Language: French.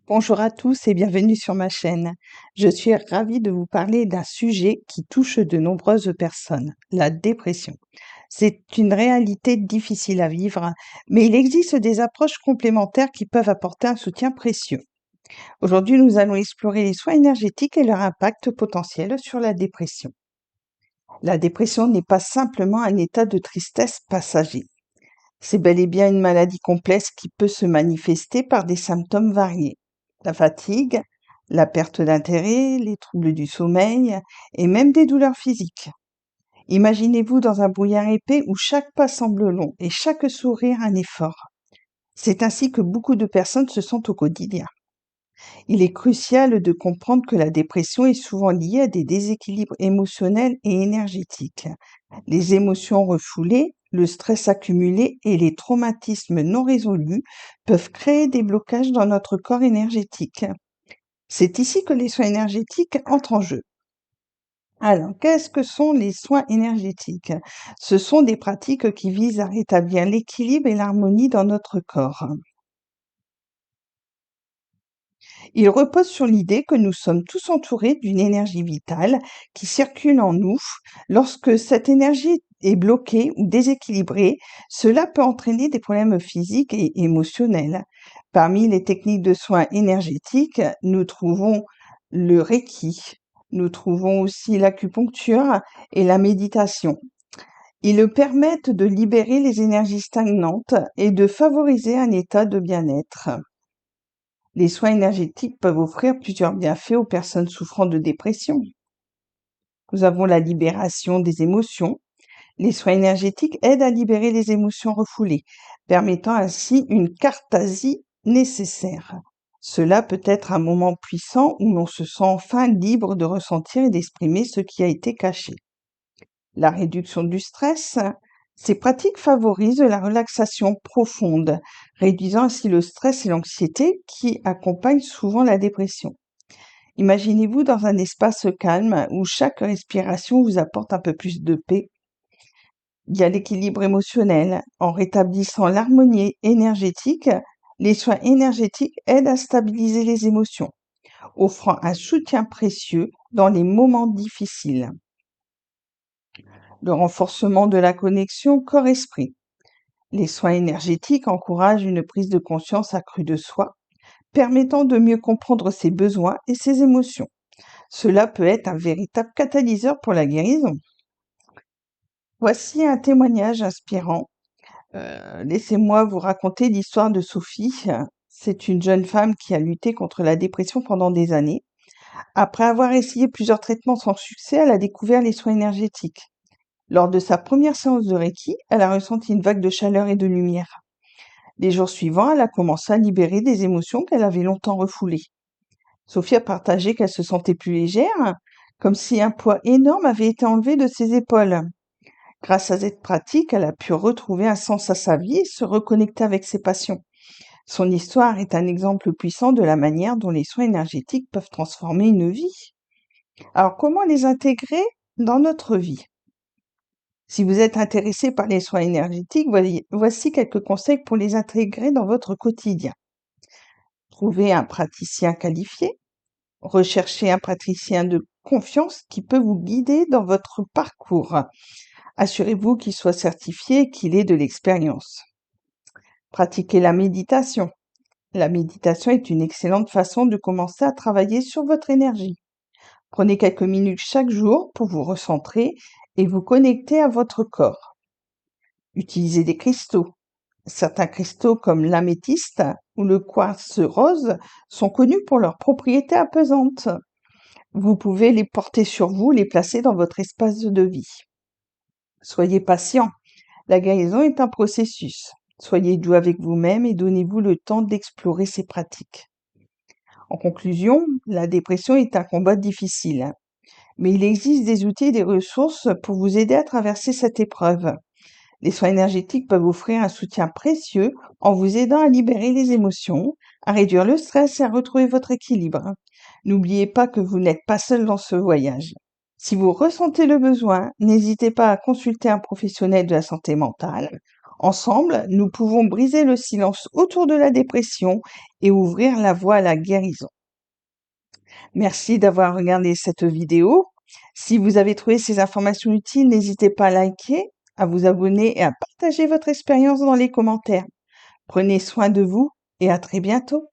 Bonjour à tous et bienvenue sur ma chaîne. Je suis ravie de vous parler d'un sujet qui touche de nombreuses personnes, la dépression. C'est une réalité difficile à vivre, mais il existe des approches complémentaires qui peuvent apporter un soutien précieux. Aujourd'hui, nous allons explorer les soins énergétiques et leur impact potentiel sur la dépression. La dépression n'est pas simplement un état de tristesse passager. C'est bel et bien une maladie complexe qui peut se manifester par des symptômes variés. La fatigue, la perte d'intérêt, les troubles du sommeil et même des douleurs physiques. Imaginez-vous dans un brouillard épais où chaque pas semble long et chaque sourire un effort. C'est ainsi que beaucoup de personnes se sentent au quotidien. Il est crucial de comprendre que la dépression est souvent liée à des déséquilibres émotionnels et énergétiques. Les émotions refoulées, le stress accumulé et les traumatismes non résolus peuvent créer des blocages dans notre corps énergétique. C'est ici que les soins énergétiques entrent en jeu. Alors, qu'est-ce que sont les soins énergétiques? Ce sont des pratiques qui visent à rétablir l'équilibre et l'harmonie dans notre corps. Il repose sur l'idée que nous sommes tous entourés d'une énergie vitale qui circule en nous. Lorsque cette énergie est bloquée ou déséquilibrée, cela peut entraîner des problèmes physiques et émotionnels. Parmi les techniques de soins énergétiques, nous trouvons le Reiki, nous trouvons aussi l'acupuncture et la méditation. Ils permettent de libérer les énergies stagnantes et de favoriser un état de bien-être. Les soins énergétiques peuvent offrir plusieurs bienfaits aux personnes souffrant de dépression. Nous avons la libération des émotions. Les soins énergétiques aident à libérer les émotions refoulées, permettant ainsi une catharsis nécessaire. Cela peut être un moment puissant où l'on se sent enfin libre de ressentir et d'exprimer ce qui a été caché. La réduction du stress. Ces pratiques favorisent la relaxation profonde, réduisant ainsi le stress et l'anxiété qui accompagnent souvent la dépression. Imaginez-vous dans un espace calme où chaque respiration vous apporte un peu plus de paix. Il y a l'équilibre émotionnel. En rétablissant l'harmonie énergétique, les soins énergétiques aident à stabiliser les émotions, offrant un soutien précieux dans les moments difficiles. Le renforcement de la connexion corps-esprit. Les soins énergétiques encouragent une prise de conscience accrue de soi, permettant de mieux comprendre ses besoins et ses émotions. Cela peut être un véritable catalyseur pour la guérison. Voici un témoignage inspirant. Laissez-moi vous raconter l'histoire de Sophie. C'est une jeune femme qui a lutté contre la dépression pendant des années. Après avoir essayé plusieurs traitements sans succès, elle a découvert les soins énergétiques. Lors de sa première séance de Reiki, elle a ressenti une vague de chaleur et de lumière. Les jours suivants, elle a commencé à libérer des émotions qu'elle avait longtemps refoulées. Sophie a partagé qu'elle se sentait plus légère, comme si un poids énorme avait été enlevé de ses épaules. Grâce à cette pratique, elle a pu retrouver un sens à sa vie et se reconnecter avec ses passions. Son histoire est un exemple puissant de la manière dont les soins énergétiques peuvent transformer une vie. Alors, comment les intégrer dans notre vie? Si vous êtes intéressé par les soins énergétiques, voici quelques conseils pour les intégrer dans votre quotidien. Trouvez un praticien qualifié. Recherchez un praticien de confiance qui peut vous guider dans votre parcours. Assurez-vous qu'il soit certifié et qu'il ait de l'expérience. Pratiquez la méditation. La méditation est une excellente façon de commencer à travailler sur votre énergie. Prenez quelques minutes chaque jour pour vous recentrer et vous connecter à votre corps. Utilisez des cristaux. Certains cristaux comme l'améthyste ou le quartz rose sont connus pour leurs propriétés apaisantes. Vous pouvez les porter sur vous, les placer dans votre espace de vie. Soyez patient. La guérison est un processus. Soyez doux avec vous-même et donnez-vous le temps d'explorer ces pratiques. En conclusion, la dépression est un combat difficile, mais il existe des outils et des ressources pour vous aider à traverser cette épreuve. Les soins énergétiques peuvent offrir un soutien précieux en vous aidant à libérer les émotions, à réduire le stress et à retrouver votre équilibre. N'oubliez pas que vous n'êtes pas seul dans ce voyage. Si vous ressentez le besoin, n'hésitez pas à consulter un professionnel de la santé mentale. Ensemble, nous pouvons briser le silence autour de la dépression et ouvrir la voie à la guérison. Merci d'avoir regardé cette vidéo. Si vous avez trouvé ces informations utiles, n'hésitez pas à liker, à vous abonner et à partager votre expérience dans les commentaires. Prenez soin de vous et à très bientôt.